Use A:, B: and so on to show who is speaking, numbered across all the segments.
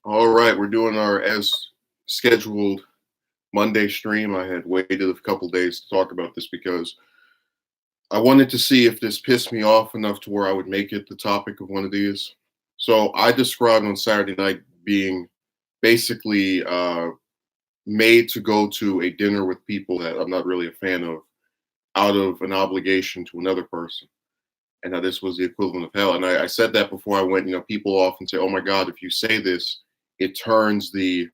A: All right, we're doing our as scheduled Monday stream. I had waited a couple days to talk about this because I wanted to see if this pissed me off enough to where I would make it the topic of one of these. So I described on Saturday night being basically made to go to a dinner with people that I'm not really a fan of out of an obligation to another person. And now this was the equivalent of hell. And I said that before I went, people often say, oh my God, if you say this, it turns the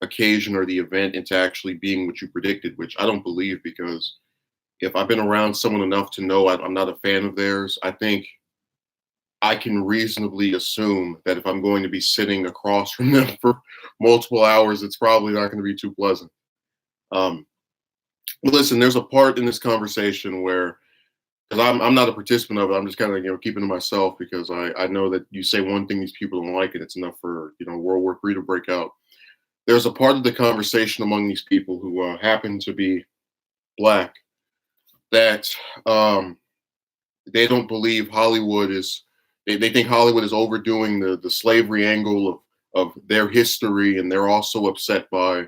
A: occasion or the event into actually being what you predicted, which I don't believe, because if I've been around someone enough to know I'm not a fan of theirs, I think I can reasonably assume that if I'm going to be sitting across from them for multiple hours, it's probably not going to be too pleasant. Um, Listen, there's a part in this conversation where, because I'm not a participant of it, I'm just kind of keeping to myself, because I know that you say one thing, these people don't like it, it's enough for World War III to break out. There's a part of the conversation among these people who happen to be black that they don't believe Hollywood is. They think Hollywood is overdoing the slavery angle of their history, and they're also upset by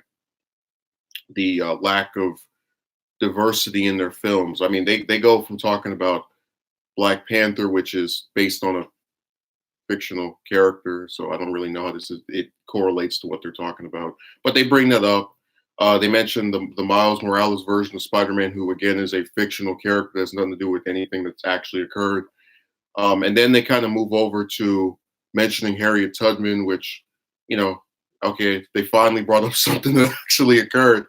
A: the lack of diversity in their films. I mean, they go from talking about Black Panther, which is based on a fictional character, so I don't really know how it correlates to what they're talking about. But they bring that up. They mentioned the Miles Morales version of Spider-Man, who again is a fictional character that has nothing to do with anything that's actually occurred. And then they kind of move over to mentioning Harriet Tubman, which, okay, they finally brought up something that actually occurred.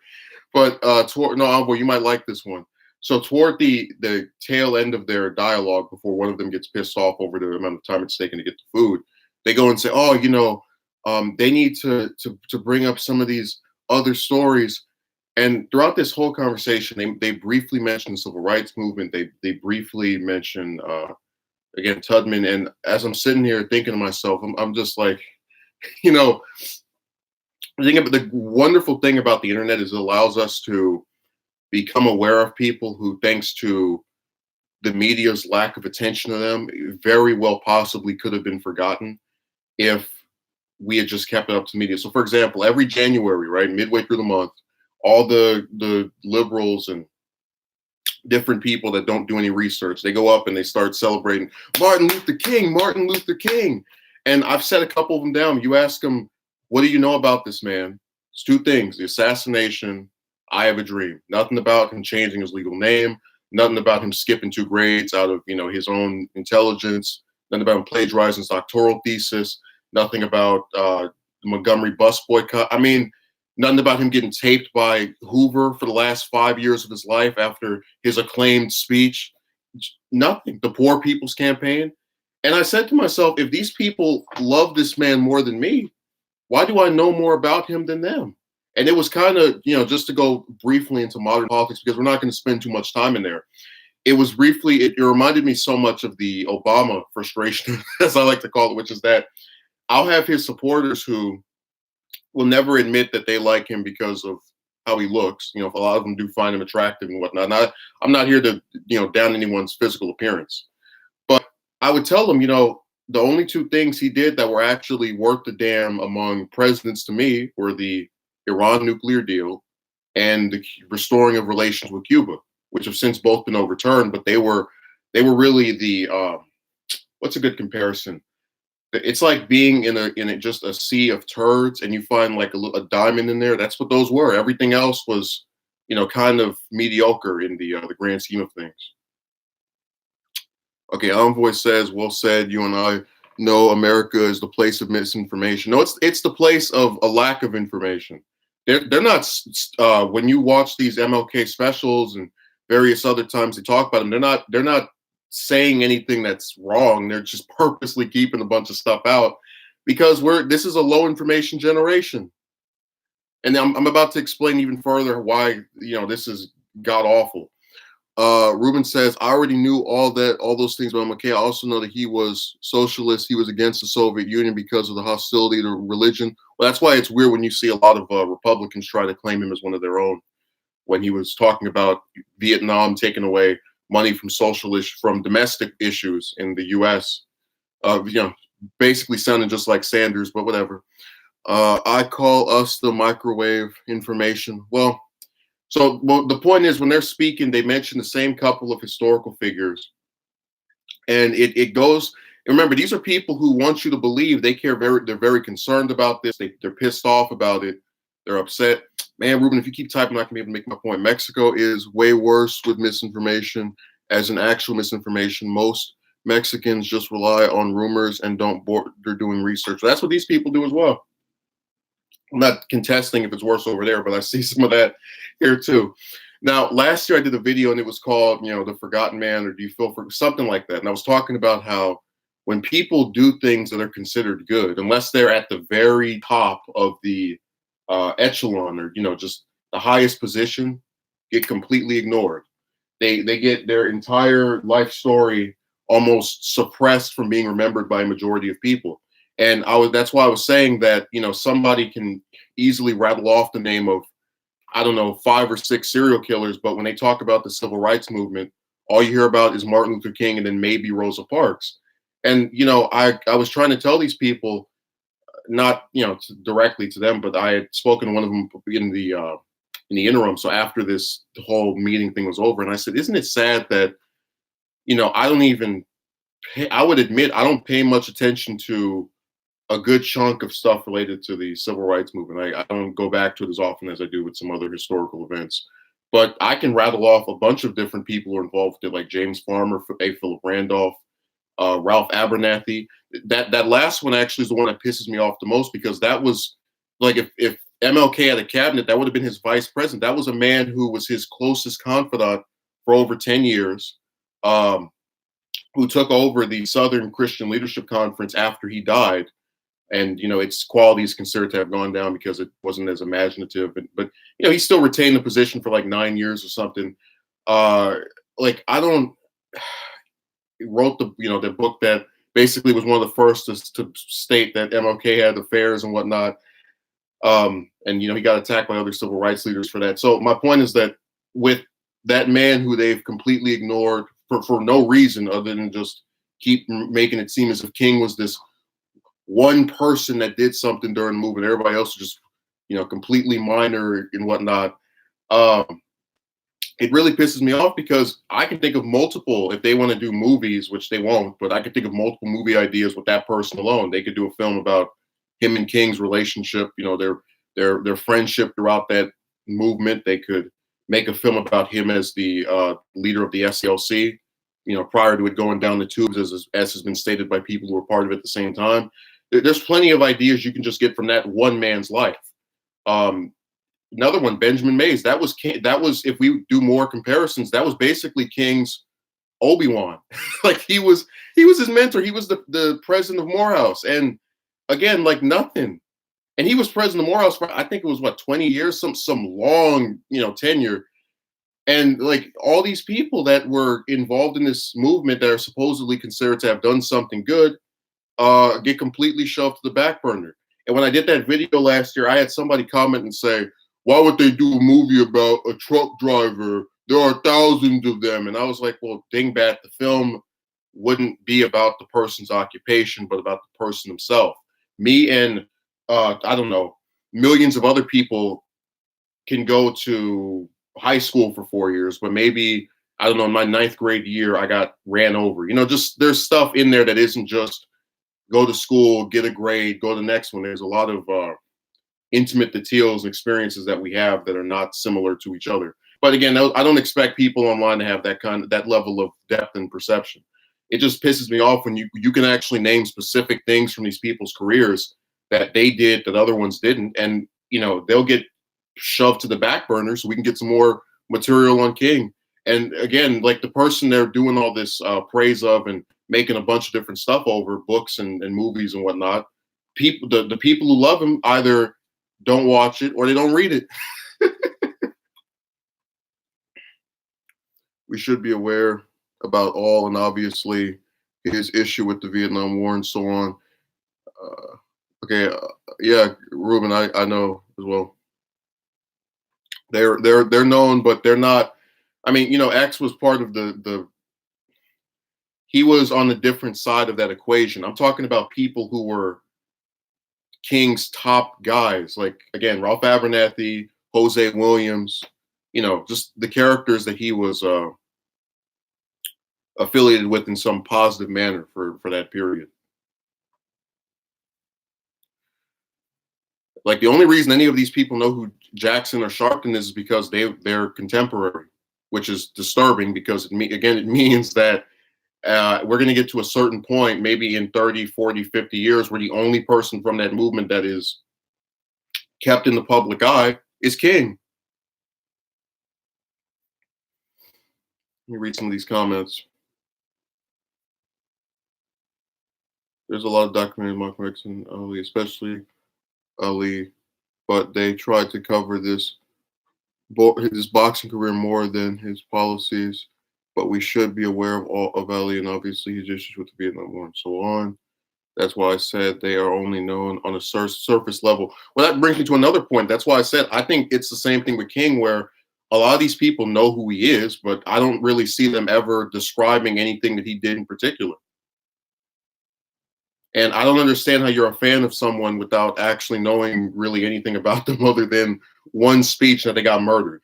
A: But Envoy, you might like this one. So toward the tail end of their dialogue, before one of them gets pissed off over the amount of time it's taken to get the food, they go and say, "Oh, they need to bring up some of these other stories." And throughout this whole conversation, they briefly mention the civil rights movement. They briefly mention again Tubman. And as I'm sitting here thinking to myself, I'm just like, you know, the wonderful thing about the internet is it allows us to become aware of people who, thanks to the media's lack of attention to them, very well possibly could have been forgotten if we had just kept it up to media. So, for example, every January, right, midway through the month, all the liberals and different people that don't do any research, they go up and they start celebrating Martin Luther King, Martin Luther King. And I've set a couple of them down. You ask them, what do you know about this man? It's two things: the assassination, I Have a Dream. Nothing about him changing his legal name, nothing about him skipping 2 grades out of his own intelligence, nothing about him plagiarizing his doctoral thesis, nothing about the Montgomery bus boycott. I mean, nothing about him getting taped by Hoover for the last 5 years of his life after his acclaimed speech. Nothing. The Poor People's Campaign. And I said to myself, if these people love this man more than me, why do I know more about him than them? And it was kind of, just to go briefly into modern politics, because we're not going to spend too much time in there. It was briefly, it reminded me so much of the Obama frustration, as I like to call it, which is that I'll have his supporters who will never admit that they like him because of how he looks. A lot of them do find him attractive and whatnot. I'm not here to, down anyone's physical appearance. But I would tell them, the only 2 things he did that were actually worth the damn among presidents to me were the Iran nuclear deal and the restoring of relations with Cuba, which have since both been overturned. But they were really the what's a good comparison? It's like being in just a sea of turds, and you find like a diamond in there. That's what those were. Everything else was, kind of mediocre in the grand scheme of things. Okay, Envoy says, well said. You and I know America is the place of misinformation. No, it's the place of a lack of information. They're not. When you watch these MLK specials and various other times they talk about them, they're not saying anything that's wrong. They're just purposely keeping a bunch of stuff out because this is a low information generation. And I'm about to explain even further why this is god awful. Ruben says, I already knew all those things about McKay. I also know that he was socialist. He was against the Soviet Union because of the hostility to religion. Well, that's why it's weird when you see a lot of Republicans try to claim him as one of their own, when he was talking about Vietnam taking away money from from domestic issues in the U.S. basically sounding just like Sanders, but whatever. I call us the microwave information. Well, the point is when they're speaking, they mention the same couple of historical figures, and it goes. Remember, these are people who want you to believe they care they're very concerned about this. They're pissed off about it. They're upset. Man, Ruben, if you keep typing, I can be able to make my point. Mexico is way worse with misinformation as an actual misinformation. Most Mexicans just rely on rumors and don't bother doing research. That's what these people do as well. I'm not contesting if it's worse over there, but I see some of that here too. Now, last year I did a video and it was called, The Forgotten Man, or Do You Feel for something like that. And I was talking about how when people do things that are considered good, unless they're at the very top of the echelon, or just the highest position, get completely ignored. They get their entire life story almost suppressed from being remembered by a majority of people. And that's why I was saying that, somebody can easily rattle off the name of, I don't know, 5 or 6 serial killers, but when they talk about the civil rights movement, all you hear about is Martin Luther King and then maybe Rosa Parks. And I was trying to tell these people, not directly to them, but I had spoken to one of them in the interim. So after the whole meeting thing was over, and I said, "Isn't it sad that I don't even pay, I would admit I don't pay much attention to a good chunk of stuff related to the civil rights movement. I don't go back to it as often as I do with some other historical events. But I can rattle off a bunch of different people who are involved with it, like James Farmer, A. Philip Randolph, Ralph Abernathy. That last one actually is the one that pisses me off the most, because that was like, if MLK had a cabinet, that would have been his vice president. That was a man who was his closest confidant for over 10 years, who took over the Southern Christian Leadership Conference after he died. And its quality is considered to have gone down because it wasn't as imaginative. But he still retained the position for like 9 years or something. Like, I don't. He wrote the book that basically was one of the first to state that MLK had affairs and whatnot. And he got attacked by other civil rights leaders for that. So my point is that with that man who they've completely ignored for no reason other than just keep making it seem as if King was this one person that did something during the movement. Everybody else was just, completely minor and whatnot. It really pisses me off because I can think of multiple, if they want to do movies, which they won't, but I can think of multiple movie ideas with that person alone. They could do a film about him and King's relationship, their friendship throughout that movement. They could make a film about him as the leader of the SCLC, prior to it going down the tubes, as has been stated by people who were part of it at the same time. There's plenty of ideas you can just get from that one man's life. Another one, Benjamin Mays. That was if we do more comparisons, that was basically King's Obi-Wan. Like, he was his mentor. He was the president of Morehouse, and again, like, nothing. And he was president of Morehouse for, I think it was 20 years, some long tenure. And like, all these people that were involved in this movement that are supposedly considered to have done something good, get completely shoved to the back burner. And when I did that video last year, I had somebody comment and say, "Why would they do a movie about a truck driver? There are thousands of them." And I was like, well, dingbat, the film wouldn't be about the person's occupation, but about the person himself. Me and I don't know, millions of other people can go to high school for 4 years, but maybe, I don't know, in my 9th grade year, I got ran over. Just there's stuff in there that isn't just go to school, get a grade, go to the next one. There's a lot of intimate details and experiences that we have that are not similar to each other. But again, I don't expect people online to have that level of depth and perception. It just pisses me off when you can actually name specific things from these people's careers that they did that other ones didn't, and they'll get shoved to the back burner so we can get some more material on King. And again, like, the person they're doing all this praise of and making a bunch of different stuff over, books and movies and whatnot, the people who love him either don't watch it or they don't read it. We should be aware about all, and obviously his issue with the Vietnam War and so on. Okay, yeah, Ruben, I know as well. They're known, but they're not. I mean, X was part of the he was on the different side of that equation. I'm talking about people who were King's top guys, like again, Ralph Abernathy, Jose Williams, just the characters that he was affiliated with in some positive manner for that period. Like the only reason any of these people know who Jackson or Sharpton is because they're contemporary, which is disturbing because it means that we're going to get to a certain point, maybe in 30, 40, 50 years, where the only person from that movement that is kept in the public eye is King. Let me read some of these comments. There's a lot of documentary Malcolm X and Ali, especially Ali, but they tried to cover his boxing career more than his policies. But we should be aware of all of Ali and obviously his issues with the Vietnam War and so on. That's why I said they are only known on a surface level. Well, that brings me to another point. That's why I said I think it's the same thing with King, where a lot of these people know who he is, but I don't really see them ever describing anything that he did in particular. And I don't understand how you're a fan of someone without actually knowing really anything about them other than one speech that they got murdered.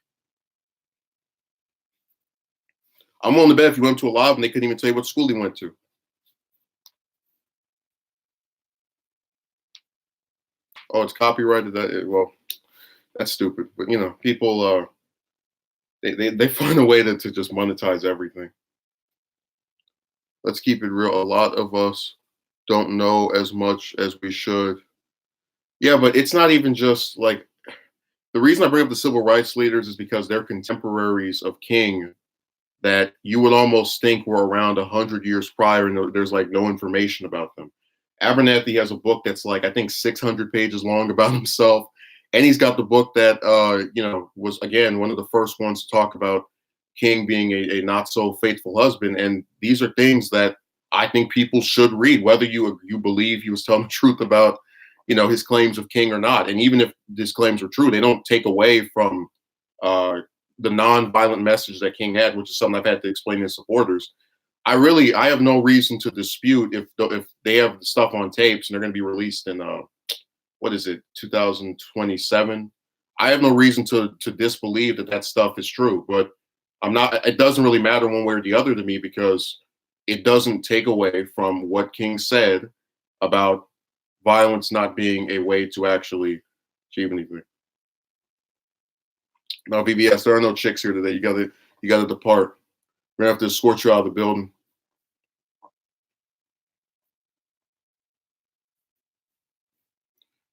A: I'm willing to bet if you went to a live and they couldn't even tell you what school he went to. Oh, it's copyrighted. Well, that's stupid. But people they find a way to just monetize everything. Let's keep it real. A lot of us don't know as much as we should. Yeah, but it's not even just like the reason I bring up the civil rights leaders is because they're contemporaries of King that you would almost think were around 100 years prior, and there's like no information about them. Abernathy has a book that's like I think 600 pages long about himself, and he's got the book that was again one of the first ones to talk about King being a not so faithful husband. And these are things that I think people should read, whether you believe he was telling the truth about his claims of King or not. And even if his claims were true, they don't take away from the non-violent message that King had, which is something I've had to explain to supporters. I have no reason to dispute if they have the stuff on tapes and they're going to be released in what is it, 2027. I have no reason to disbelieve that stuff is true, but I'm not. It doesn't really matter one way or the other to me because it doesn't take away from what King said about violence not being a way to actually achieve anything. Now, VBS, there are no chicks here today. You gotta depart. We're gonna have to escort you out of the building.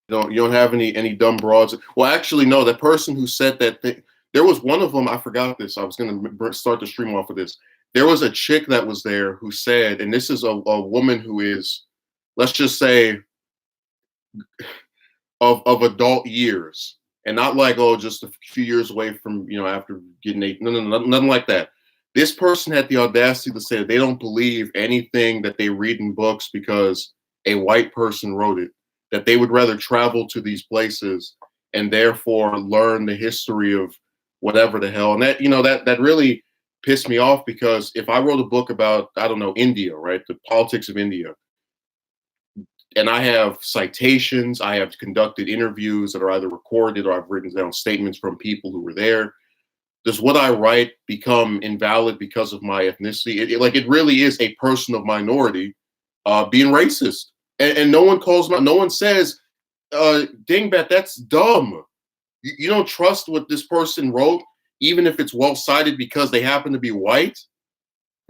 A: You don't have any dumb broads. Well, actually, no. That person who said that thing, there was one of them. I forgot this. I was gonna start the stream off of this. There was a chick that was there who said, and this is a woman who is, let's just say, of adult years, and not like just a few years away from after getting 8. No, nothing like that. This person had the audacity to say that they don't believe anything that they read in books because a white person wrote it. That they would rather travel to these places and therefore learn the history of whatever the hell. And that really pissed me off because if I wrote a book about, I don't know, India, right, the politics of India, and I have citations, I have conducted interviews that are either recorded or I've written down statements from people who were there. Does what I write become invalid because of my ethnicity? It really is a person of minority being racist. And no one no one says, dingbat, that's dumb. You don't trust what this person wrote, even if it's well cited because they happen to be white?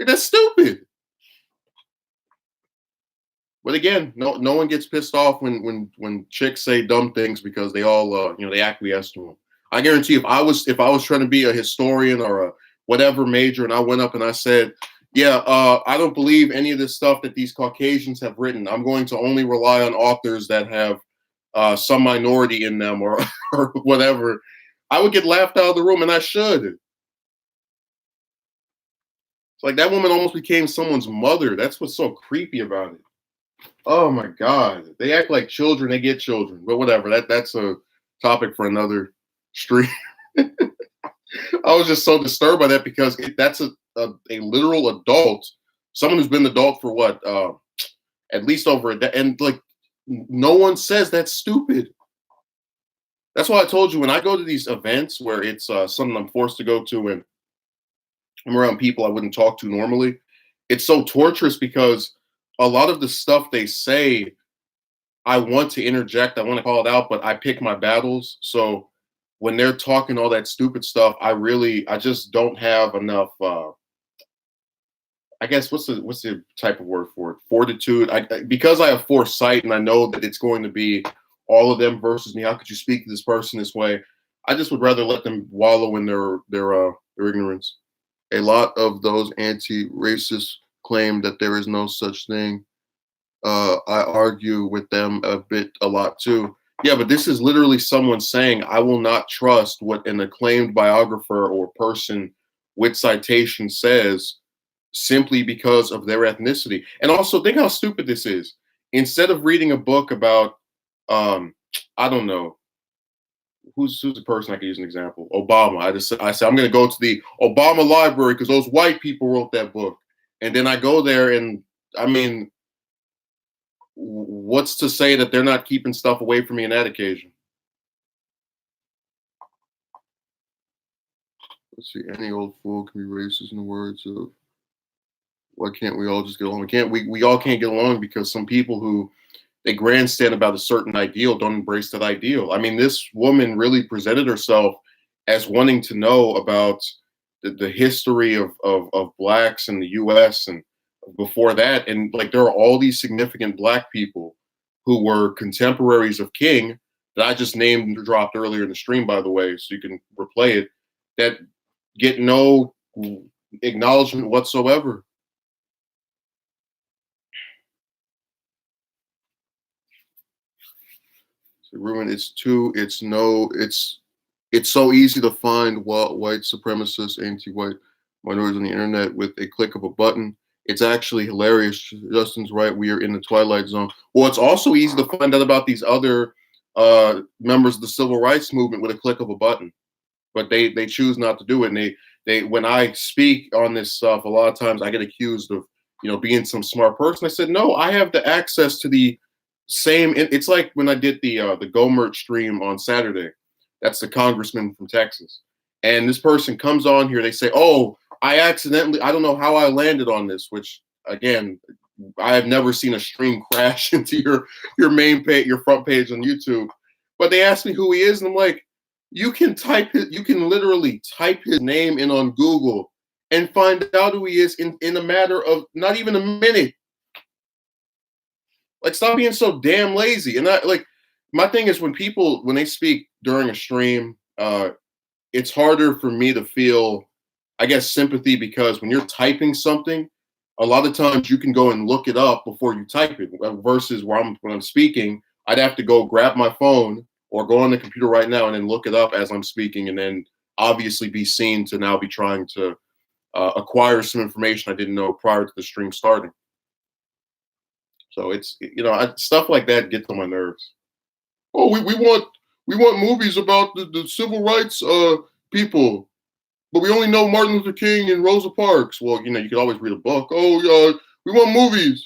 A: That's stupid. But again, no one gets pissed off when chicks say dumb things because they all they acquiesce to them. I guarantee if I was trying to be a historian or a whatever major and I went up and I said, yeah, I don't believe any of this stuff that these Caucasians have written. I'm going to only rely on authors that have some minority in them or whatever. I would get laughed out of the room, and I should. It's like that woman almost became someone's mother. That's what's so creepy about it. Oh my God. They act like children, they get children. But whatever. That's a topic for another stream. I was just so disturbed by that because that's a literal adult Someone who's been an adult for what, at least over a decade, and like no one says that's stupid. That's why I told you when I go to these events where it's something I'm forced to go to and I'm around people I wouldn't talk to normally. It's so torturous because a lot of the stuff they say, I want to interject, I want to call it out, but I pick my battles. So when they're talking all that stupid stuff, I just don't have enough. I guess what's the type of word for it? Fortitude. Because I have foresight and I know that it's going to be all of them versus me. How could you speak to this person this way? I just would rather let them wallow in their ignorance. A lot of those anti-racists claim that there is no such thing. I argue with them a lot too. Yeah, but this is literally someone saying, I will not trust what an acclaimed biographer or person with citation says simply because of their ethnicity. And also, think how stupid this is. Instead of reading a book about, um, I don't know, who's the person I could use an example? Obama. I said I'm going to go to the Obama library because those white people wrote that book, and then I go there and I mean, what's to say that they're not keeping stuff away from me on that occasion? Let's see. Any old fool can be racist in the words of why can't we all just get along? We all can't get along because some people who they grandstand about a certain ideal don't embrace that ideal. I mean, this woman really presented herself as wanting to know about the history of blacks in the US and before that. And like there are all these significant black people who were contemporaries of King that I just named and dropped earlier in the stream, by the way, so you can replay it, that get no acknowledgement whatsoever. So, Ruben, it's so easy to find white supremacists, anti-white minorities on the internet with a click of a button. It's actually hilarious. Justin's right. We are in the twilight zone. Well, it's also easy to find out about these other members of the civil rights movement with a click of a button, but they choose not to do it. And they when I speak on this stuff, a lot of times I get accused of being some smart person. I said no, I have the access to the same. It's like when I did the Go Merch stream on Saturday. That's the congressman from Texas, and this person comes on here. They say, "Oh, I don't know how I landed on this," which again, I have never seen a stream crash into your main page, your front page on YouTube. But they asked me who he is, and I'm like, you can literally type his name in on Google and find out who he is in a matter of not even a minute. Like, stop being so damn lazy. And I like my thing is when they speak during a stream, it's harder for me to feel, I guess, sympathy because when you're typing something, a lot of times you can go and look it up before you type it. Versus when I'm speaking, I'd have to go grab my phone or go on the computer right now and then look it up as I'm speaking, and then obviously be seen to now be trying to acquire some information I didn't know prior to the stream starting. So it's stuff like that gets on my nerves. Oh, we want movies about the civil rights people, but we only know Martin Luther King and Rosa Parks. Well, you could always read a book. Oh, we want movies.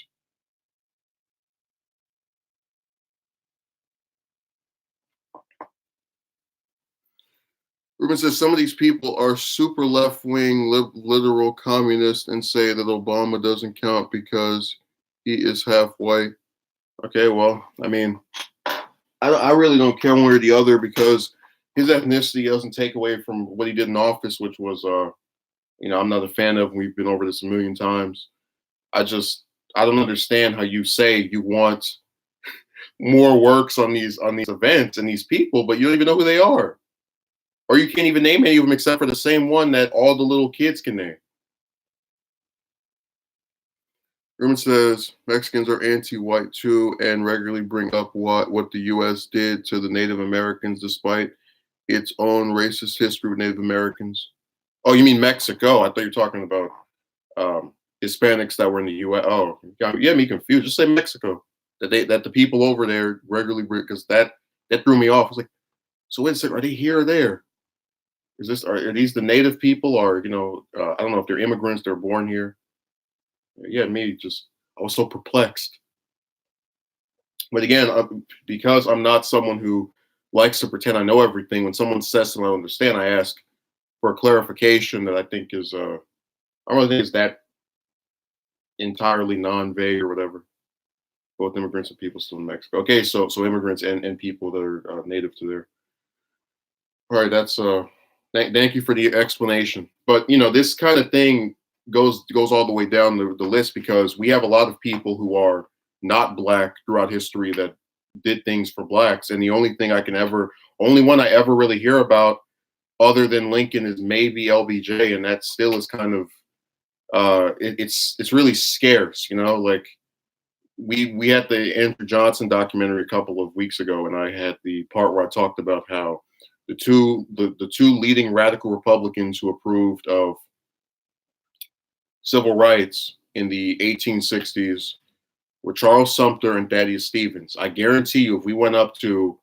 A: Ruben says some of these people are super left wing, literal communists, and say that Obama doesn't count because he is half white. Okay, well, I mean, I really don't care one way or the other because his ethnicity doesn't take away from what he did in office, which was, I'm not a fan of. We've been over this a million times. I don't understand how you say you want more works on these events and these people, but you don't even know who they are, or you can't even name any of them except for the same one that all the little kids can name. Ruben says Mexicans are anti-white too and regularly bring up what the U.S. did to the Native Americans despite its own racist history with Native Americans. Oh, you mean Mexico? I thought you were talking about Hispanics that were in the U.S. Oh, you had me confused. Just say Mexico. That the people over there regularly bring, because that threw me off. I was like, so wait a second, are they here or there? Are these the native people, or I don't know if they're immigrants, they're born here. Yeah, me just I was so perplexed. But again, because I'm not someone who likes to pretend I know everything, when someone says something I don't understand, I ask for a clarification that I think is I don't really think is that entirely non-vague or whatever. Both immigrants and people still in Mexico. Okay, so immigrants and people that are native to there. All right, that's thank you for the explanation. But you know, this kind of thing goes all the way down the list because we have a lot of people who are not black throughout history that did things for blacks, and the only one I ever really hear about other than Lincoln is maybe LBJ, and that still is kind of it's really scarce, you know. Like we had the Andrew Johnson documentary a couple of weeks ago, and I had the part where I talked about how the two leading radical Republicans who approved of civil rights in the 1860s were Charles Sumter and Thaddeus Stevens. I guarantee you, if we went up to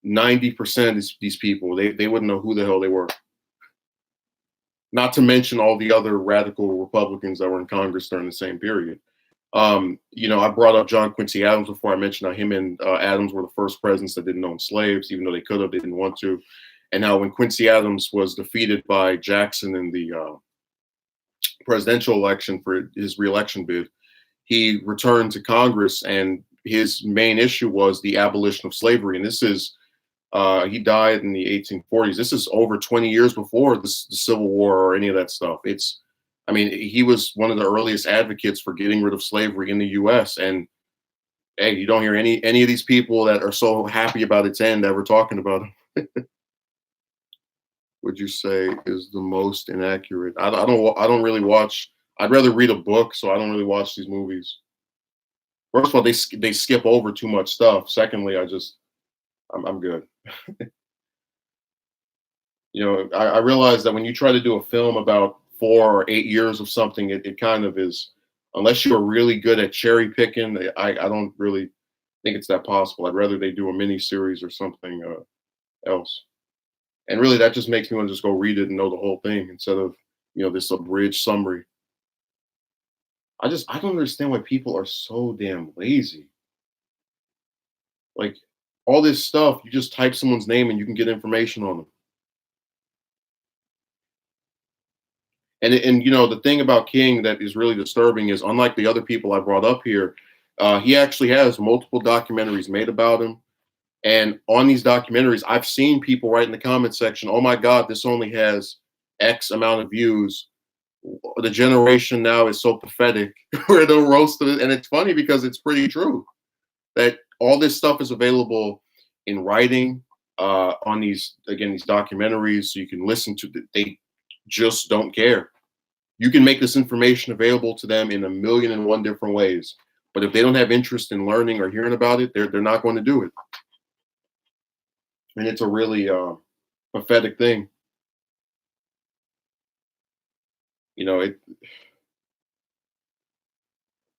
A: 90% of these people, they wouldn't know who the hell they were. Not to mention all the other radical Republicans that were in Congress during the same period. You know, I brought up John Quincy Adams before. I mentioned how him and Adams were the first presidents that didn't own slaves, even though they could have, they didn't want to. And how when Quincy Adams was defeated by Jackson in the presidential election for his reelection bid, he returned to Congress, and his main issue was the abolition of slavery. And this is he died in the 1840s. This is over 20 years before the Civil War or any of that stuff. I mean, he was one of the earliest advocates for getting rid of slavery in the U.S. And hey, you don't hear any of these people that are so happy about its end ever talking about it. Would you say is the most inaccurate? I don't really watch. I'd rather read a book, so I don't really watch these movies. First of all, they skip over too much stuff. Secondly, I'm good. You know, I realize that when you try to do a film about 4 or 8 years of something, it kind of is, unless you're really good at cherry picking, I don't really think it's that possible. I'd rather they do a mini series or something else. And really, that just makes me want to just go read it and know the whole thing instead of, you know, this abridged summary. I don't understand why people are so damn lazy. Like all this stuff, you just type someone's name and you can get information on them. And you know, the thing about King that is really disturbing is, unlike the other people I brought up here, he actually has multiple documentaries made about him. And on these documentaries, I've seen people write in the comment section, "Oh my God, this only has X amount of views. The generation now is so pathetic," where they'll roast it. And it's funny because it's pretty true that all this stuff is available in writing on these documentaries, so you can listen to. They just don't care. You can make this information available to them in a million and one different ways. But if they don't have interest in learning or hearing about it, they're not going to do it. And it's a really pathetic thing. You know,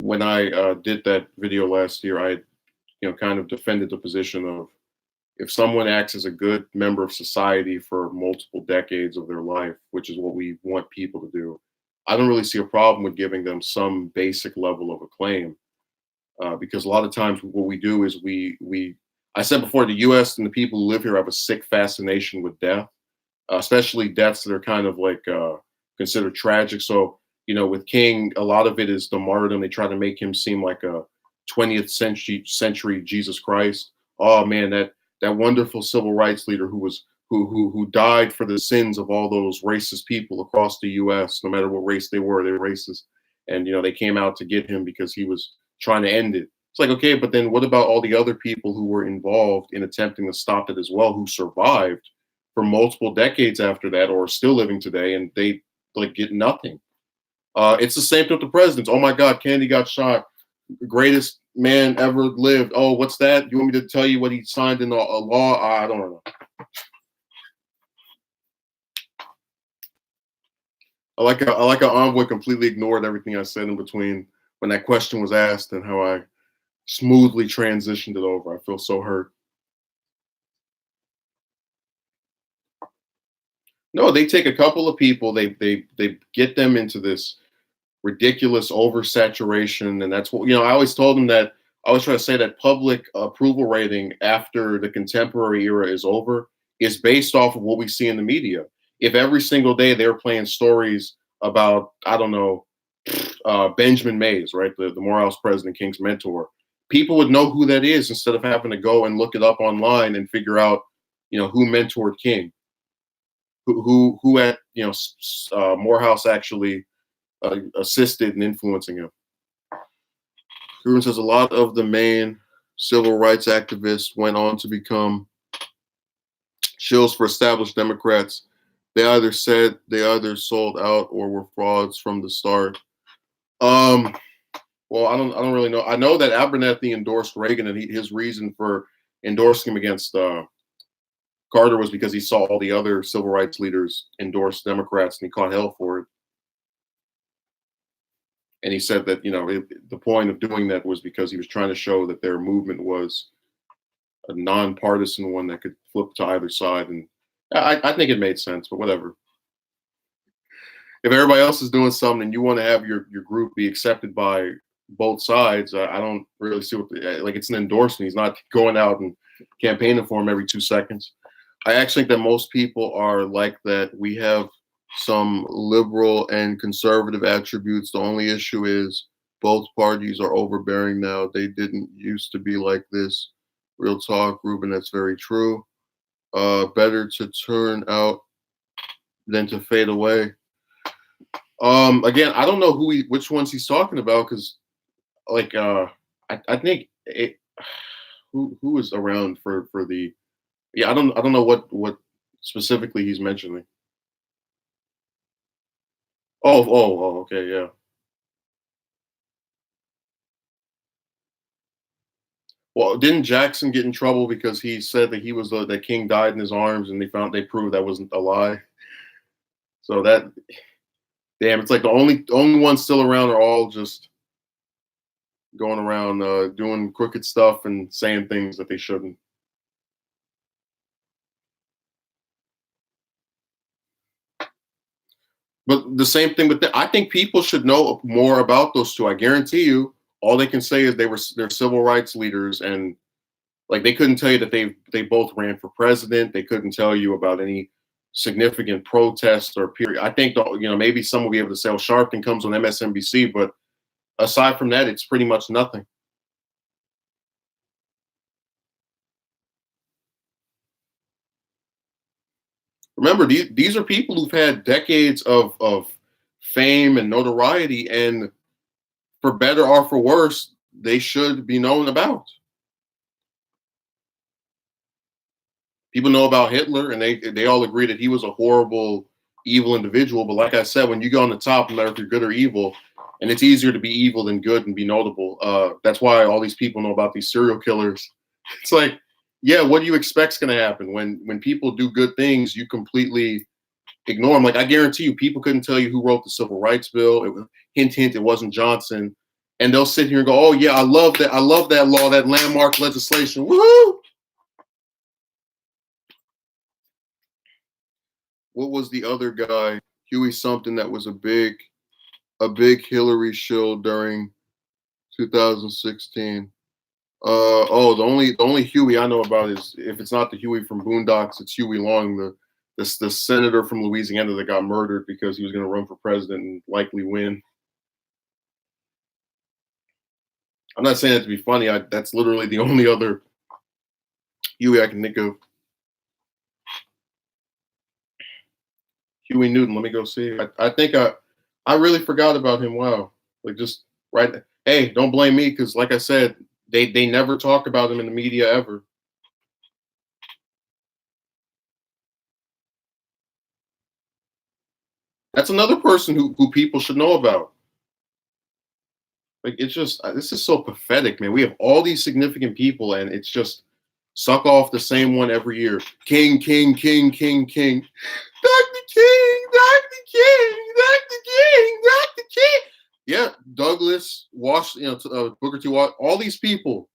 A: when I did that video last year, I, you know, kind of defended the position of, if someone acts as a good member of society for multiple decades of their life, which is what we want people to do, I don't really see a problem with giving them some basic level of acclaim. Because a lot of times what we do is I said before, the U.S. and the people who live here have a sick fascination with death, especially deaths that are kind of like considered tragic. So you know, with King, a lot of it is the martyrdom. They try to make him seem like a 20th century Jesus Christ. Oh man, that wonderful civil rights leader who died for the sins of all those racist people across the U.S. No matter what race they were racist, and you know they came out to get him because he was trying to end it. It's like, okay, but then what about all the other people who were involved in attempting to stop it as well, who survived for multiple decades after that, or are still living today, and they like get nothing. It's the same thing with the presidents. Oh my God, Kennedy got shot. Greatest man ever lived. Oh, what's that? You want me to tell you what he signed in a law? I don't know. I like how Envoy completely ignored everything I said in between when that question was asked and how I smoothly transitioned it over. I feel so hurt. No, they take a couple of people, they get them into this ridiculous oversaturation, and that's what I always told him that. I always try to say that public approval rating after the contemporary era is over is based off of what we see in the media. If every single day they're playing stories about, I don't know, Benjamin Mays, right, the Morehouse president, King's mentor, people would know who that is instead of having to go and look it up online and figure out, who mentored King, who at Morehouse actually assisted in influencing him. Gruen says a lot of the main civil rights activists went on to become shills for established Democrats. They either said they either sold out or were frauds from the start. Well, I don't really know. I know that Abernathy endorsed Reagan, and his reason for endorsing him against Carter was because he saw all the other civil rights leaders endorse Democrats, and he caught hell for it. And he said that the point of doing that was because he was trying to show that their movement was a nonpartisan one that could flip to either side. And I think it made sense, but whatever. If everybody else is doing something and you want to have your group be accepted by both sides, I don't really see what it's an endorsement. He's not going out and campaigning for him every 2 seconds. I actually think that most people are like that. We have some liberal and conservative attributes. The only issue is both parties are overbearing now. They didn't used to be like this. Real talk, Ruben, that's very true. Better to turn out than to fade away. Again, I don't know which ones he's talking about, because I think who is around for the I don't know what specifically he's mentioning. Oh, okay, yeah. Well, didn't Jackson get in trouble because he said that he was that King died in his arms, and they proved that wasn't a lie. So that, damn, it's like the only ones still around are all just going around doing crooked stuff and saying things that they shouldn't. But the same thing with I think people should know more about those two. I guarantee you, all they can say is they're civil rights leaders, and like they couldn't tell you that they both ran for president. They couldn't tell you about any significant protests or period. I think maybe some will be able to say, "Oh, Sharpton comes on MSNBC," but aside from that, it's pretty much nothing. Remember, these are people who've had decades of fame and notoriety, and for better or for worse, they should be known about. People know about Hitler, and they all agree that he was a horrible, evil individual. But like I said, when you go on the top, no matter if you're good or evil, and it's easier to be evil than good and be notable. That's why all these people know about these serial killers. It's like, yeah, what do you expect's going to happen when people do good things? You completely ignore them. Like, I guarantee you, people couldn't tell you who wrote the Civil Rights Bill. Hint, hint, it wasn't Johnson. And they'll sit here and go, "Oh yeah, I love that. I love that law, that landmark legislation. Woohoo!" What was the other guy? Huey something that was a big Hillary show during 2016. The only Huey I know about is, if it's not the Huey from Boondocks, it's Huey Long, the senator from Louisiana that got murdered because he was going to run for president and likely win. I'm not saying that to be funny. That's literally the only other Huey I can think of. Huey Newton. Let me go see. I think I really forgot about him. Wow. Like, just right. Hey, don't blame me, because like I said, they never talk about him in the media ever. That's another person who people should know about. Like, it's just this is so pathetic, man. We have all these significant people, and it's just suck off the same one every year. King, King, King, King, King. Dr. King, Dr. King, Dr. King, Dr. King. Yeah, Douglas, Booker T. All these people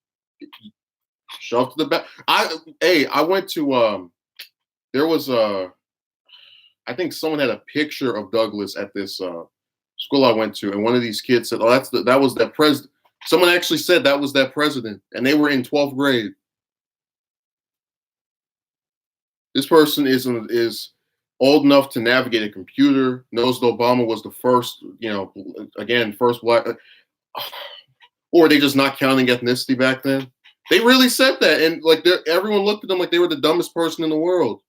A: shoved to the back. I went to there was I think someone had a picture of Douglas at this school I went to, and one of these kids said, "Oh, that was that president." Someone actually said that was that president, and they were in 12th grade. This person is old enough to navigate a computer, knows that Obama was the first, again, first black, or are they just not counting ethnicity back then? They really said that, and like everyone looked at them like they were the dumbest person in the world,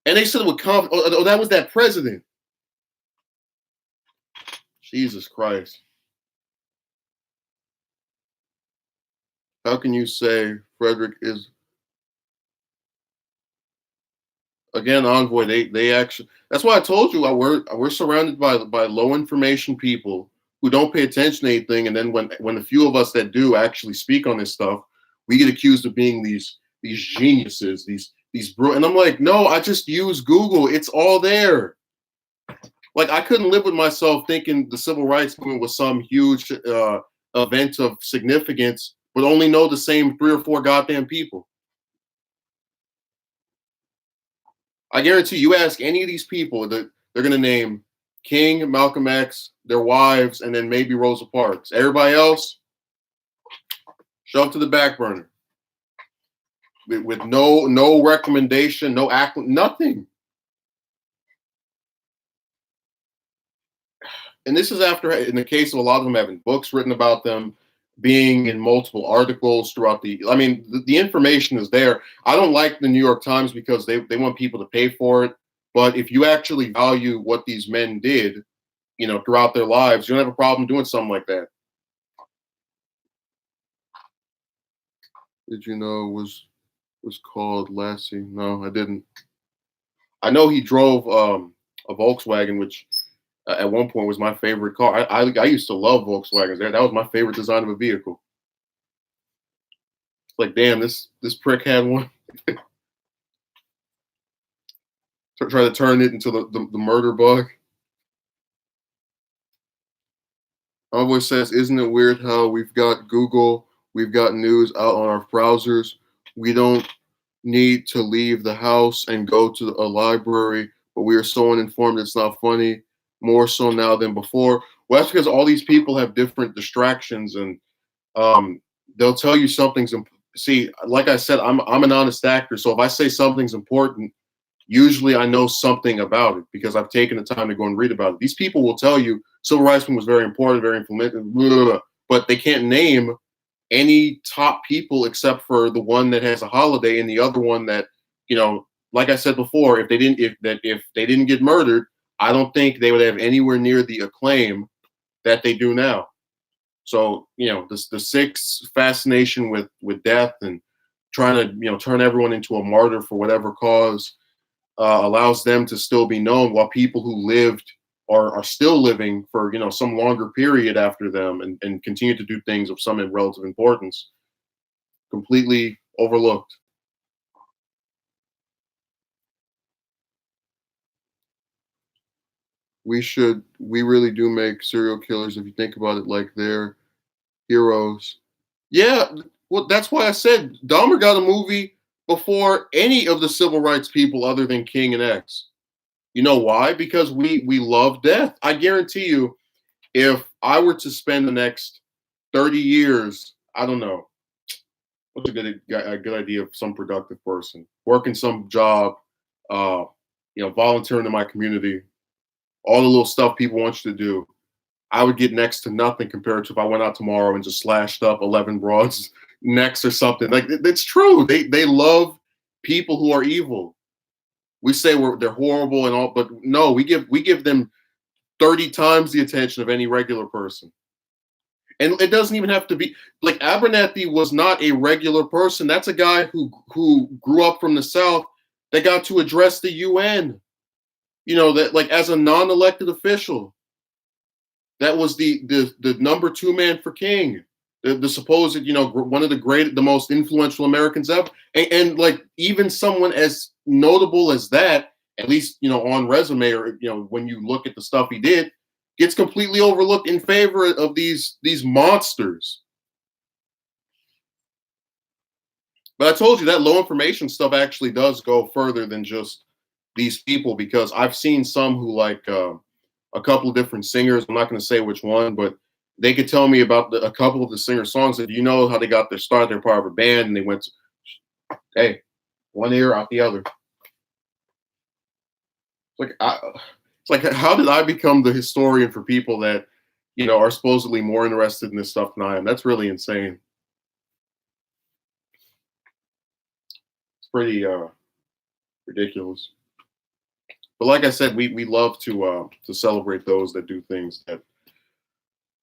A: and they said it with confidence. Oh, that was that president. Jesus Christ! How can you say Frederick is again envoy? They actually. That's why I told you we're surrounded by low information people who don't pay attention to anything, and then when the few of us that do actually speak on this stuff, we get accused of being these geniuses, and I'm like, no, I just use Google. It's all there. Like I couldn't live with myself thinking the civil rights movement was some huge event of significance, but only know the same 3 or 4 goddamn people. I guarantee you ask any of these people that they're gonna name King, Malcolm X, their wives, and then maybe Rosa Parks. Everybody else, shove to the back burner with no recommendation, no act, nothing. And this is after, in the case of a lot of them having books written about them, being in multiple articles throughout I mean, the information is there. I don't like the New York Times because they want people to pay for it. But if you actually value what these men did, throughout their lives, you don't have a problem doing something like that. Did you know was called Lassie? No, I didn't. I know he drove a Volkswagen, which at one point was my favorite car. I used to love Volkswagens. That was my favorite design of a vehicle. It's like, damn, this prick had one. Try to turn it into the murder bug. Envoy says, isn't it weird how we've got Google, we've got news out on our browsers. We don't need to leave the house and go to a library, but we are so uninformed it's not funny, more so now than before. Well, that's because all these people have different distractions, and they'll tell you something's see, like I said, I'm an honest actor, so if I say something's important, usually I know something about it because I've taken the time to go and read about it. These people will tell you civil rights movement was very important, very influential, but they can't name any top people except for the one that has a holiday and the other one that, like I said before, if they didn't get murdered, I don't think they would have anywhere near the acclaim that they do now. So, the Sikhs' fascination with death and trying to, turn everyone into a martyr for whatever cause allows them to still be known, while people who lived are still living for some longer period after them and continue to do things of some relative importance, completely overlooked. We really do make serial killers, if you think about it, like they're heroes. Yeah, well, that's why I said Dahmer got a movie before any of the civil rights people other than King and X. You know why? Because we love death. I guarantee you, if I were to spend the next 30 years, I don't know, what's a good idea of some productive person, working some job, uh, volunteering in my community, all the little stuff people want you to do, I would get next to nothing compared to if I went out tomorrow and just slashed up 11 broads necks or something. Like it's true. They love people who are evil. We say they're horrible and all, but no, we give them 30 times the attention of any regular person. And it doesn't even have to be like Abernathy was not a regular person. That's a guy who grew up from the South that got to address the UN. That like as a non-elected official, that was the number 2 man for King, the supposed one of the most influential Americans ever, and like even someone as notable as that, at least on resume or when you look at the stuff he did, gets completely overlooked in favor of these monsters. But I told you that low information stuff actually does go further than just these people, because I've seen some who like a couple of different singers. I'm not going to say which one, but they could tell me about a couple of the singer songs. That you know how they got their start. They're part of a band, and they went, hey, one ear out the other. It's like how did I become the historian for people that are supposedly more interested in this stuff than I am? That's really insane. It's pretty ridiculous. But like I said, we love to celebrate those that do things that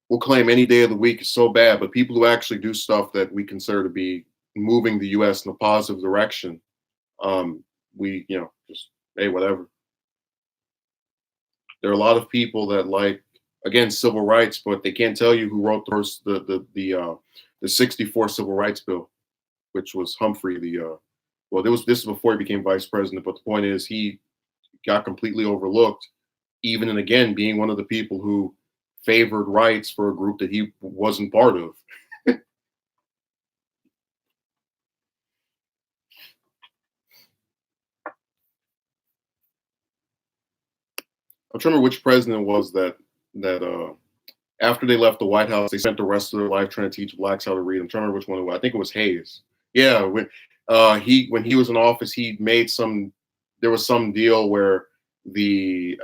A: we'll claim any day of the week is so bad, but people who actually do stuff that we consider to be moving the U.S. in a positive direction, we just hey whatever. There are a lot of people that like again civil rights, but they can't tell you who wrote the first the '64 Civil Rights Bill, which was Humphrey. Well, this is before he became vice president, but the point is he got completely overlooked, even and again being one of the people who favored rights for a group that he wasn't part of. I'm trying to remember which president it was that after they left the White House, they spent the rest of their life trying to teach blacks how to read. I'm trying to remember which one it was. I think it was Hayes. Yeah, when he was in office, he made some. There was some deal where the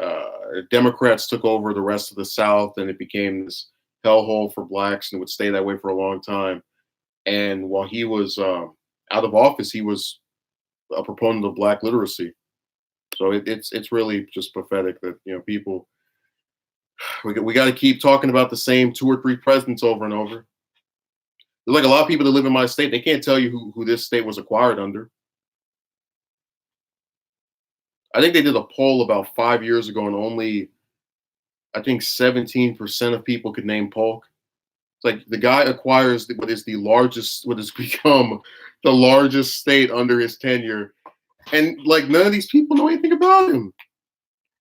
A: Democrats took over the rest of the South, and it became this hellhole for blacks, and it would stay that way for a long time. And while he was out of office, he was a proponent of black literacy. So it's really just pathetic that people we got to keep talking about the same two or three presidents over and over. There's like a lot of people that live in my state. They can't tell you who this state was acquired under. I think they did a poll about 5 years ago, and only I think 17% of people could name Polk. It's like the guy acquires what has become the largest state under his tenure, and like none of these people know anything about him.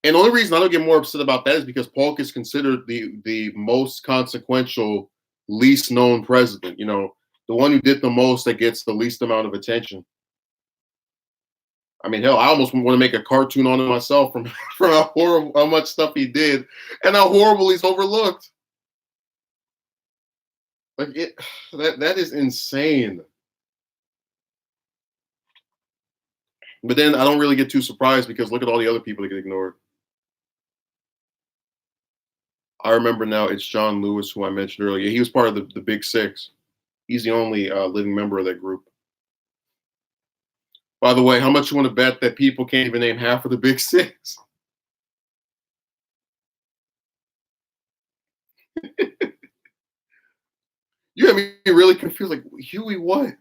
A: And the only reason I don't get more upset about that is because Polk is considered the most consequential, least known president. The one who did the most that gets the least amount of attention. I mean, hell, I almost want to make a cartoon on it myself from from how horrible, how much stuff he did, and how horrible he's overlooked. Like that is insane. But then I don't really get too surprised because look at all the other people that get ignored. I remember now it's John Lewis, who I mentioned earlier. He was part of the Big Six. He's the only living member of that group. By the way, how much you want to bet that people can't even name half of the Big Six? You have me really confused. Like Huey, what?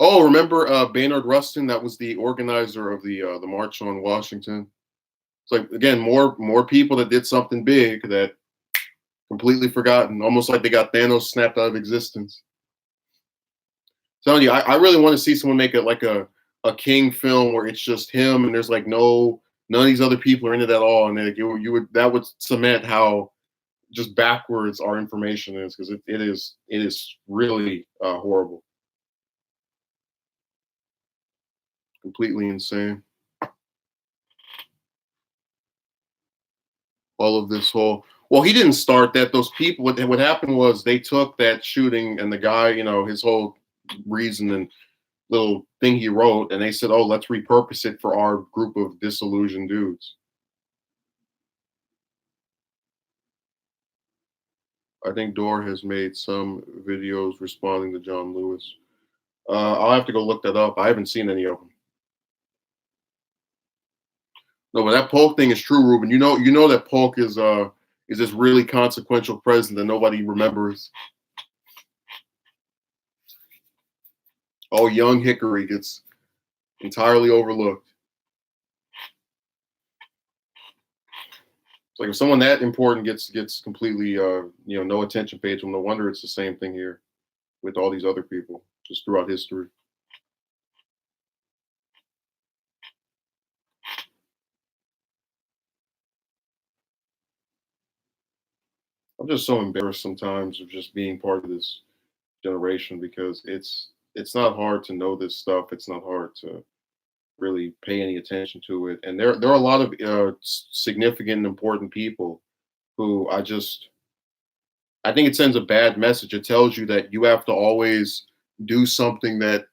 A: Oh, remember Baynard Rustin? That was the organizer of the March on Washington. It's like again, more people that did something big that completely forgotten, almost like they got Thanos snapped out of existence. Telling you, I really want to see someone make it like a King film where it's just him and there's like none of these other people are in it at all, and then you would that would cement how just backwards our information is because it is really horrible, completely insane. All of this whole well, he didn't start that. Those people, what happened was they took that shooting and the guy, his whole reason and little thing he wrote, and they said, "Oh, let's repurpose it for our group of disillusioned dudes." I think Dore has made some videos responding to John Lewis. I'll have to go look that up. I haven't seen any of them. No, but that Polk thing is true, Ruben. You know that Polk is this really consequential president that nobody remembers. Oh, young Hickory gets entirely overlooked. It's like if someone that important gets completely no attention paid to them, no wonder it's the same thing here with all these other people just throughout history. I'm just so embarrassed sometimes of just being part of this generation because it's not hard to know this stuff. It's not hard to really pay any attention to it. And there are a lot of significant and important people who I think it sends a bad message. It tells you that you have to always do something that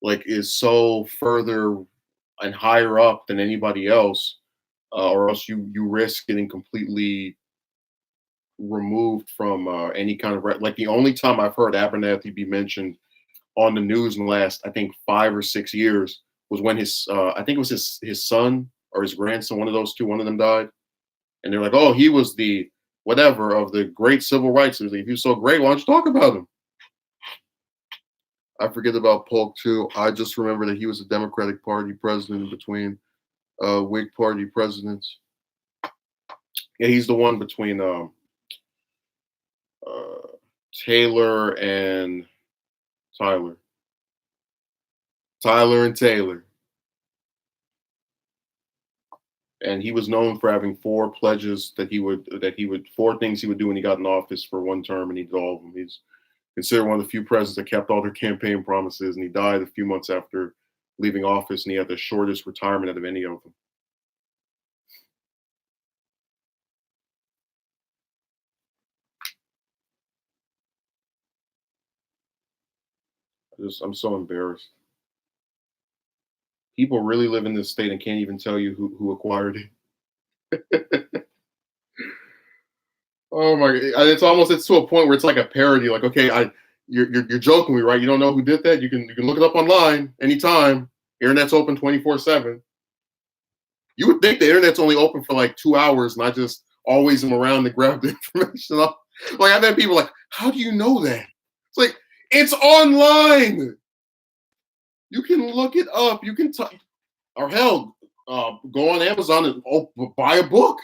A: like is so further and higher up than anybody else, or else you risk getting completely removed from any kind of like the only time I've heard Abernathy be mentioned on the news in the last I think 5 or 6 years was when his I think it was his son or his grandson, one of those two, one of them died, and they're like, oh, he was the whatever of the great civil rights. If he was so great, why don't you talk about him? I forget about Polk too. I just remember that he was a Democratic Party president in between Whig Party presidents. Yeah, he's the one between uh, Taylor and Tyler. Tyler and Taylor. And he was known for having four pledges four things he would do when he got in office for one term, and he did all of them. He's considered one of the few presidents that kept all their campaign promises, and he died a few months after leaving office, and he had the shortest retirement out of any of them. I'm so embarrassed. People really live in this state and can't even tell you who acquired it. Oh my! It's to a point where it's like a parody. Like, okay, you're joking me, right? You don't know who did that. You can look it up online anytime. Internet's open 24/7. You would think the internet's only open for like 2 hours, and I just always am around to grab the information. Like I've had people like, how do you know that? It's like it's online. You can look it up. You can or hell, go on Amazon and buy a book.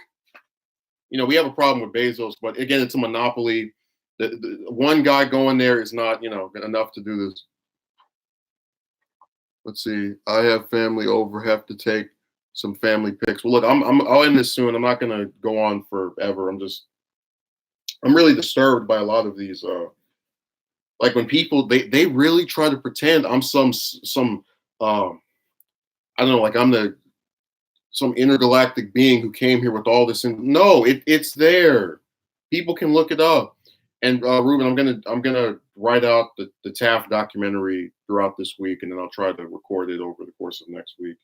A: We have a problem with Bezos, but again, it's a monopoly. The one guy going there is not, enough to do this. Let's see. I have family over. Have to take some family pics. Well, look, I'll end this soon. I'm not going to go on forever. I'm really disturbed by a lot of these. Like when people they really try to pretend I'm some I don't know, like I'm some intergalactic being who came here with all this. And no, it's there. People can look it up. And Ruben, I'm gonna write out the Taft documentary throughout this week, and then I'll try to record it over the course of next week.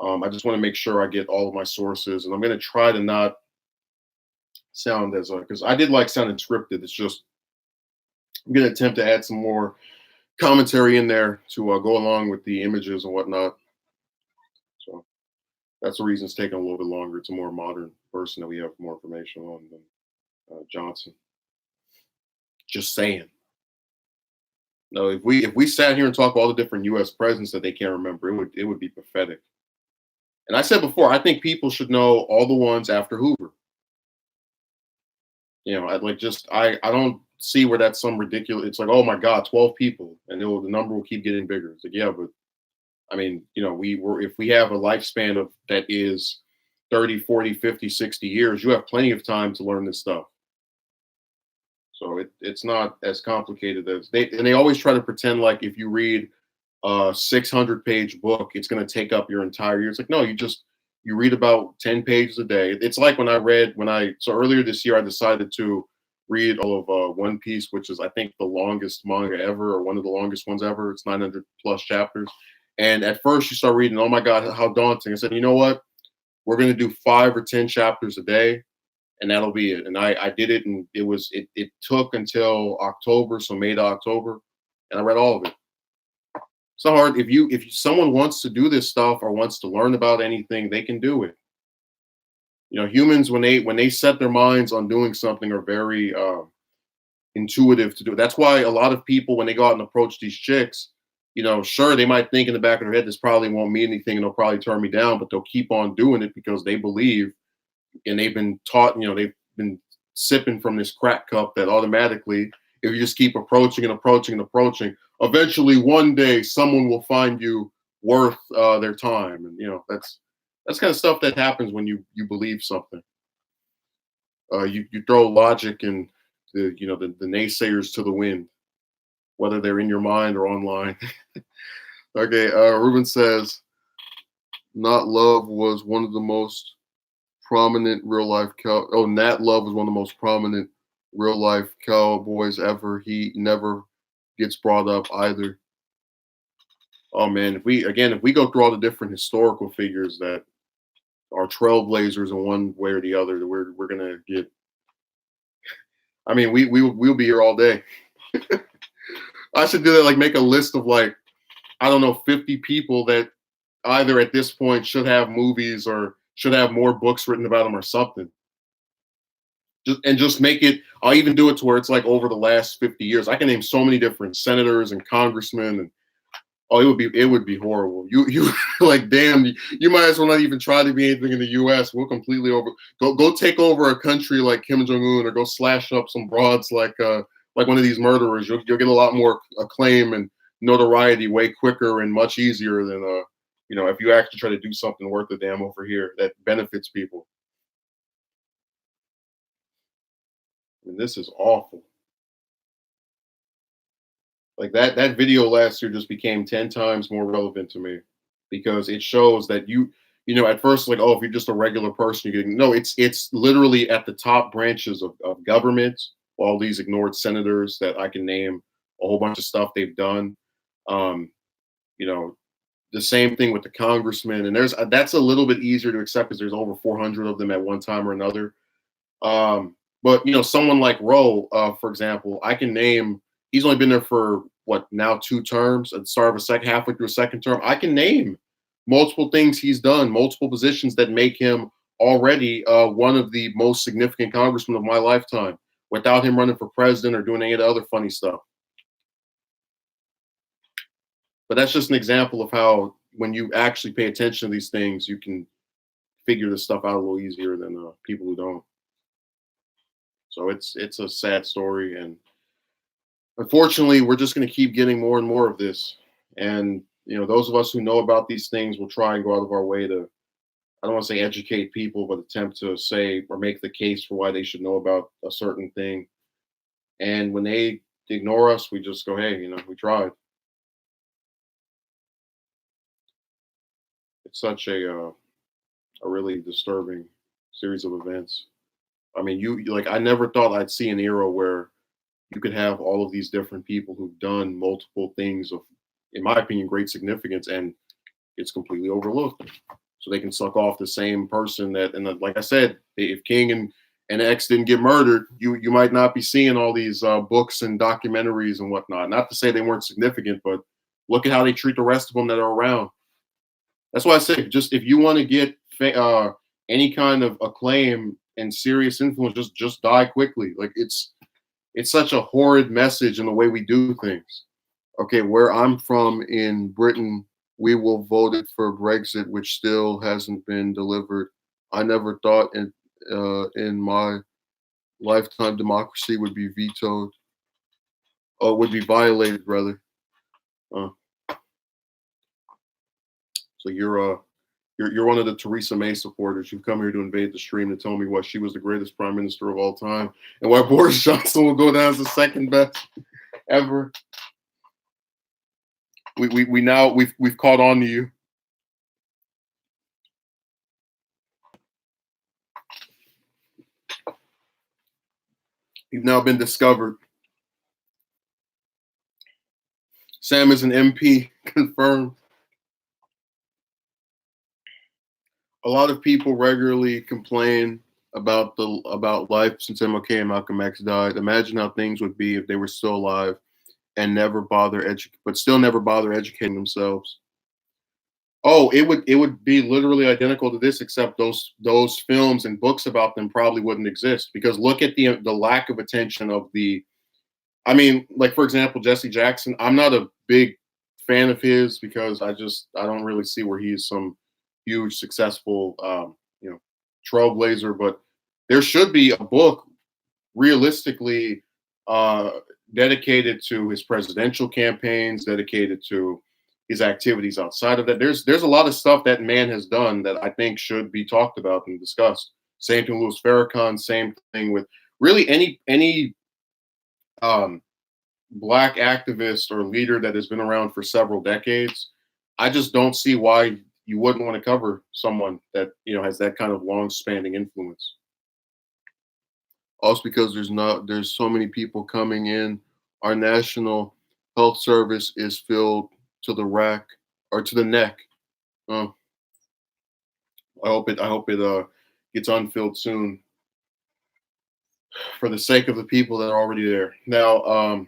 A: I just want to make sure I get all of my sources, and I'm gonna try to not sound as because I did like sounding scripted. It's just I'm gonna attempt to add some more commentary in there to go along with the images and whatnot. So that's the reason it's taking a little bit longer. It's a more modern person that we have more information on than Johnson. Just saying. No, if we sat here and talked all the different U.S. presidents that they can't remember, it would be pathetic. And I said before, I think people should know all the ones after Hoover. I like just I don't see where that's some ridiculous. It's like, oh my God, 12 people, and the number will keep getting bigger. It's like, yeah, but I mean, if we have a lifespan of that is 30, 40, 50, 60 years, you have plenty of time to learn this stuff. So it's not as complicated as they always try to pretend like if you read a 600-page book, it's going to take up your entire year. It's like, no, you read about 10 pages a day. It's like so earlier this year, I decided to read all of One Piece, which is I think the longest manga ever, or one of the longest ones ever. It's 900 plus chapters. And at first you start reading, oh my God, how daunting. I said, you know what? We're going to do 5 or 10 chapters a day, and that'll be it. And I did it, and it took until October, so May to October, and I read all of it. It's not hard. If someone wants to do this stuff or wants to learn about anything, they can do it. Humans when they set their minds on doing something are very intuitive to do it. That's why a lot of people when they go out and approach these chicks, sure they might think in the back of their head this probably won't mean anything and they'll probably turn me down, but they'll keep on doing it because they believe and they've been taught. They've been sipping from this crack cup that automatically, if you just keep approaching and approaching and approaching, eventually one day someone will find you worth their time. And that's kind of stuff that happens when you believe something. You throw logic and the naysayers to the wind, whether they're in your mind or online. Okay, Ruben says, Not Love was one of the most prominent real life Nat Love was one of the most prominent real life cowboys ever. He never gets brought up either. Oh man, if we go through all the different historical figures that are trailblazers in one way or the other, we're gonna get. I mean, we'll be here all day. I should do that. Like make a list of like I don't know 50 people that either at this point should have movies or should have more books written about them or something. Just make it. I'll even do it to where it's like over the last 50 years. I can name so many different senators and congressmen and oh, it would be horrible. You like damn. You might as well not even try to be anything in the U.S. We'll completely go take over a country like Kim Jong Un or go slash up some broads like one of these murderers. You'll get a lot more acclaim and notoriety way quicker and much easier than if you actually try to do something worth a damn over here that benefits people. I mean, this is awful. Like that video last year just became 10 times more relevant to me because it shows that at first like, oh, if you're just a regular person, you're getting no, it's literally at the top branches of government, all these ignored senators that I can name a whole bunch of stuff they've done. Um, you know, the same thing with the congressmen, and there's that's a little bit easier to accept because there's over 400 of them at one time or another. But someone like Roe, for example, I can name. He's only been there for what now 2 terms. At the start of a second, halfway through a second term, I can name multiple things he's done, multiple positions that make him already one of the most significant congressmen of my lifetime. Without him running for president or doing any of the other funny stuff. But that's just an example of how when you actually pay attention to these things, you can figure this stuff out a little easier than people who don't. So it's a sad story, and unfortunately, we're just going to keep getting more and more of this. And those of us who know about these things will try and go out of our way to, I don't want to say educate people, but attempt to say or make the case for why they should know about a certain thing. And when they ignore us, we just go, hey, we tried. It's such a really disturbing series of events. I mean, I never thought I'd see an era where you could have all of these different people who've done multiple things of, in my opinion, great significance, and it's completely overlooked. So they can suck off the same person that, and like I said, if King and X didn't get murdered, you might not be seeing all these books and documentaries and whatnot. Not to say they weren't significant, but look at how they treat the rest of them that are around. That's why I say, just if you want to get any kind of acclaim and serious influence, just die quickly. Like it's such a horrid message in the way we do things. Okay, where I'm from in Britain, we will voted for Brexit, which still hasn't been delivered. I never thought in my lifetime democracy would be vetoed, or would be violated rather. Uh, so you're one of the Theresa May supporters. You've come here to invade the stream to tell me why she was the greatest prime minister of all time and why Boris Johnson will go down as the second best ever. We've caught on to you. You've now been discovered. Sam is an MP, confirmed. A lot of people regularly complain about life since MLK and Malcolm X died. Imagine how things would be if they were still alive and still never bother educating themselves. Oh, it would be literally identical to this, except those films and books about them probably wouldn't exist because look at the lack of attention of the. I mean, like for example, Jesse Jackson. I'm not a big fan of his because I don't really see where he's some huge successful trailblazer. But there should be a book realistically uh, dedicated to his presidential campaigns, dedicated to his activities outside of that. There's a lot of stuff that man has done that I think should be talked about and discussed. Same thing with Louis Farrakhan. Same thing with really any um, black activist or leader that has been around for several decades. I just don't see why you wouldn't want to cover someone that has that kind of long spanning influence. Also because there's so many people coming in. Our national health service is filled to the rack or to the neck. Uh, I hope it gets unfilled soon for the sake of the people that are already there. Now,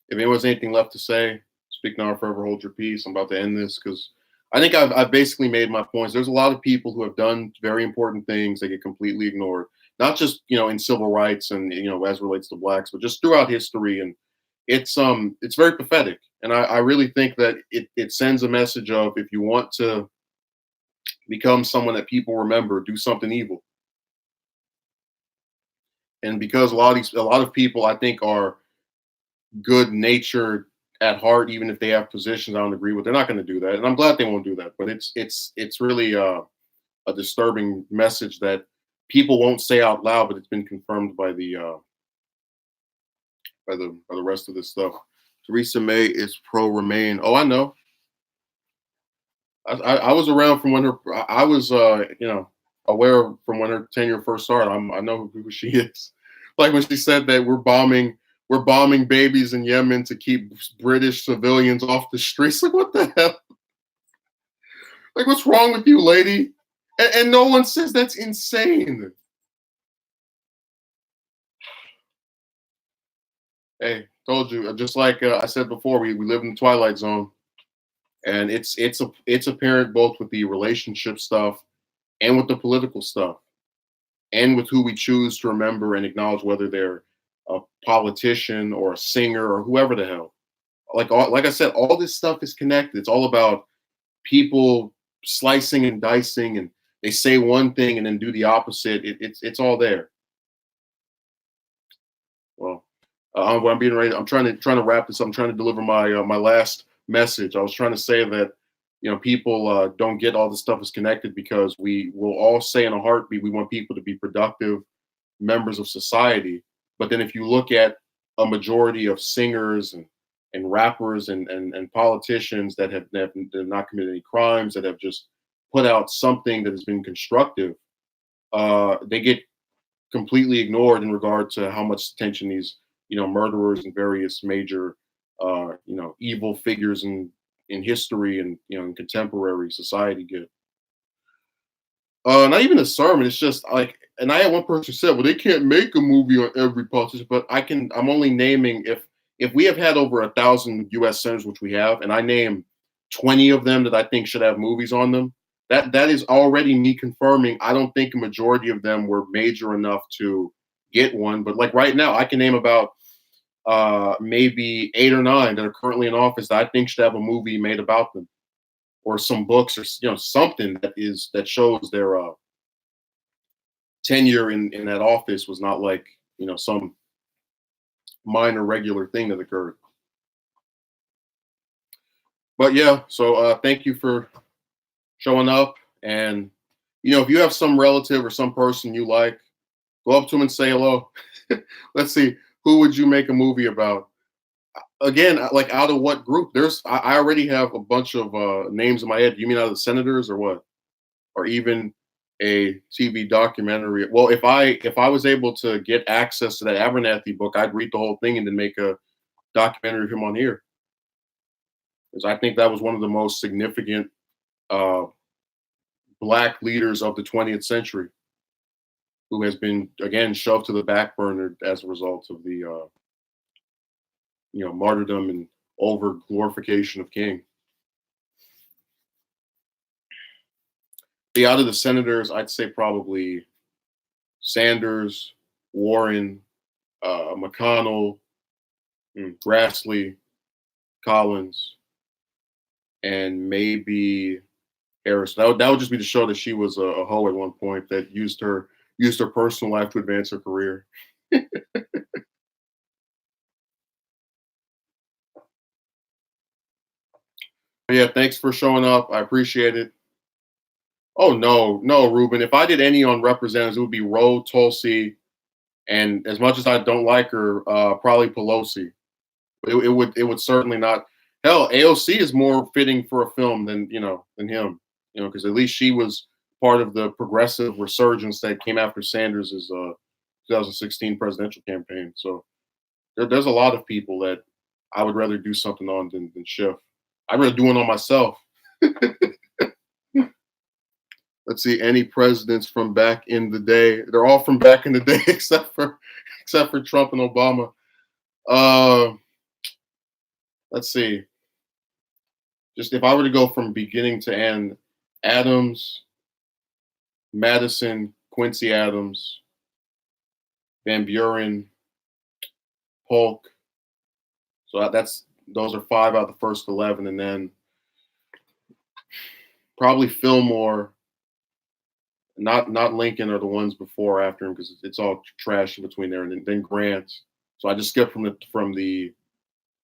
A: if anyone has anything left to say, speak now or forever hold your peace. I'm about to end this because I think I've basically made my points. There's a lot of people who have done very important things that get completely ignored, not just in civil rights and as relates to blacks, but just throughout history. And it's very pathetic. And I really think that it sends a message of, if you want to become someone that people remember, do something evil. And because a lot of people I think are good natured at heart, even if they have positions I don't agree with, they're not going to do that. And I'm glad they won't do that. But it's really a disturbing message that people won't say out loud, but it's been confirmed by the rest of this stuff. Theresa May is pro Remain. Oh, I know. I was around from when I was aware from when her tenure first started. I know who she is. Like when she said that we're bombing babies in Yemen to keep British civilians off the streets. Like what the hell? Like what's wrong with you, lady? And no one says that's insane. Hey, told you. Just like I said before, we live in the twilight zone, and it's apparent both with the relationship stuff and with the political stuff, and with who we choose to remember and acknowledge, whether they're a politician or a singer or whoever the hell. Like I said, all this stuff is connected. It's all about people slicing and dicing, and they say one thing and then do the opposite. It's all there. Well, I'm being ready. I'm trying to wrap this up. I'm trying to deliver my last message. I was trying to say that people don't get all this stuff is connected because we will all say in a heartbeat we want people to be productive members of society. But then if you look at a majority of singers and rappers and politicians that have not committed any crimes, that have just put out something that has been constructive, they get completely ignored in regard to how much attention these murderers and various major evil figures in history and in contemporary society get. Not even a sermon. It's just like, and I had one person said, "Well, they can't make a movie on every politician," but I can. I'm only naming, if we have had over 1,000 U.S. senators, which we have, and I name 20 of them that I think should have movies on them. That is already me confirming. I don't think a majority of them were major enough to get one. But like right now, I can name about maybe 8 or 9 that are currently in office that I think should have a movie made about them, or some books, or something that shows their tenure in that office was not like some minor regular thing that occurred. But yeah, so thank you for showing up. And if you have some relative or some person you like, go up to them and say hello. Let's see, who would you make a movie about? Again, like out of what group? I already have a bunch of names in my head. You mean out of the senators or what? Or even a TV documentary? Well, if I was able to get access to that Abernathy book, I'd read the whole thing and then make a documentary of him on here, because I think that was one of the most significant uh, black leaders of the 20th century, who has been again shoved to the back burner as a result of the martyrdom and over glorification of King. Out of the senators, I'd say probably Sanders, Warren, McConnell, Grassley, Collins, and maybe Harris. That would just be to show that she was a hoe at one point, that used her personal life to advance her career. Yeah, thanks for showing up. I appreciate it. Oh no, no, Ruben. If I did any on representatives, it would be Roe, Tulsi, and as much as I don't like her, probably Pelosi. It would certainly not. Hell, AOC is more fitting for a film than him. Because at least she was part of the progressive resurgence that came after Sanders's 2016 presidential campaign. So there's a lot of people that I would rather do something on than Schiff. I'd rather do one on myself. Let's see, any presidents from back in the day. They're all from back in the day except for Trump and Obama. Uh, let's see. Just if I were to go from beginning to end, Adams, Madison, Quincy Adams, Van Buren, Polk. So that's those are 5 out of the first 11, and then probably Fillmore. Not Lincoln or the ones before or after him because it's all trash in between there, and then Grant. So I just skipped from the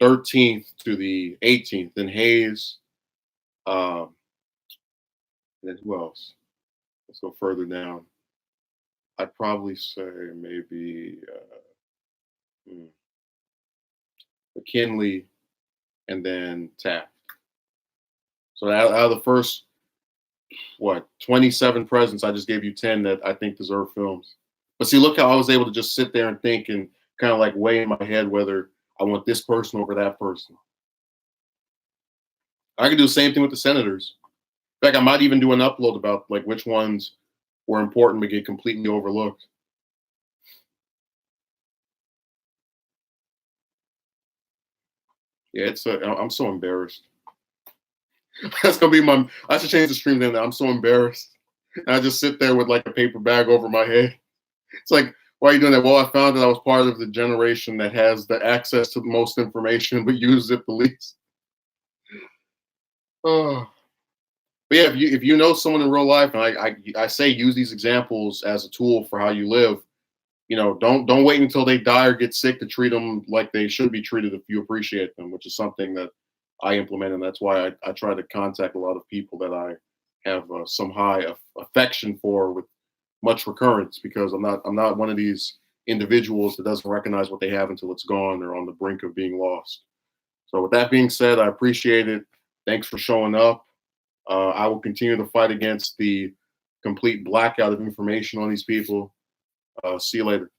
A: 13th to the 18th. Then Hayes. Um, then who else? Let's go further down. I'd probably say maybe McKinley and then Taft. So out of the first 27 presidents, I just gave you 10 that I think deserve films. But see, look how I was able to just sit there and think and kind of like weigh in my head whether I want this person over that person. I could do the same thing with the senators. In fact, I might even do an upload about like which ones were important but get completely overlooked. Yeah, I'm so embarrassed. That's gonna be my. I should change the stream then. I'm so embarrassed. And I just sit there with like a paper bag over my head. It's like, why are you doing that? Well, I found that I was part of the generation that has the access to the most information but uses it the least. Oh. But yeah, if you know someone in real life, and I say use these examples as a tool for how you live. Don't wait until they die or get sick to treat them like they should be treated if you appreciate them, which is something that I implement, and that's why I try to contact a lot of people that I have some high affection for with much recurrence, because I'm not one of these individuals that doesn't recognize what they have until it's gone or on the brink of being lost. So with that being said, I appreciate it. Thanks for showing up. I will continue to fight against the complete blackout of information on these people. See you later.